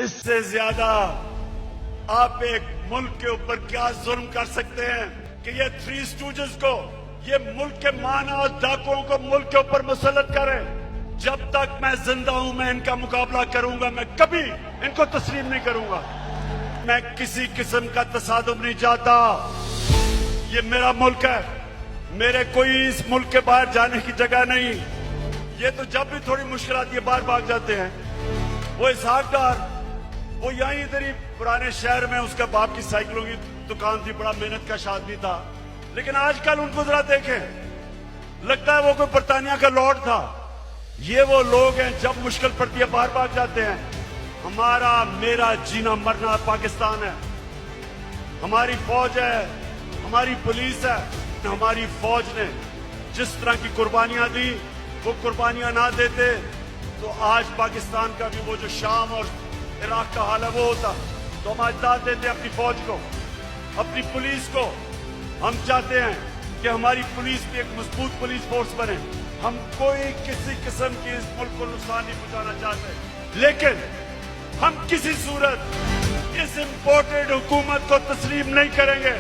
اس سے زیادہ آپ ایک ملک کے اوپر کیا ظلم کر سکتے ہیں کہ یہ تھری اسٹوجز کو، یہ ملک کے مانا اور ڈاکوؤں کو ملک کے اوپر مسلط کریں۔ جب تک میں زندہ ہوں میں ان کا مقابلہ کروں گا، میں کبھی ان کو تسلیم نہیں کروں گا۔ میں کسی قسم کا تصادم نہیں چاہتا، یہ میرا ملک ہے، میرے کوئی اس ملک کے باہر جانے کی جگہ نہیں۔ یہ تو جب بھی تھوڑی مشکل آتی ہے باہر بھاگ جاتے ہیں۔ وہ اسحاق ڈار، وہ یہیں ادھر ہی پرانے شہر میں اس کا باپ کی سائیکلوں کی دکان تھی، بڑا محنت کش آدمی تھا، لیکن آج کل ان کو ذرا دیکھیں، لگتا ہے وہ کوئی برطانیہ کا لارڈ تھا۔ یہ وہ لوگ ہیں جب مشکل پڑتی ہے باہر بھاگ جاتے ہیں۔ ہمارا میرا جینا مرنا پاکستان ہے، ہماری فوج ہے، ہماری پولیس ہے۔ ہماری فوج نے جس طرح کی قربانیاں دی، وہ قربانیاں نہ دیتے تو آج پاکستان کا بھی وہ جو شام اور عراق کا حال ہے وہ ہوتا۔ تو ہم آج داد دیتے ہیں اپنی فوج کو، اپنی پولیس کو۔ ہم چاہتے ہیں کہ ہماری پولیس بھی ایک مضبوط پولیس فورس بنے۔ ہم کوئی کسی قسم کی اس ملک کو نقصان نہیں پہنچانا چاہتے، لیکن ہم کسی صورت اس امپورٹڈ حکومت کو تسلیم نہیں کریں گے۔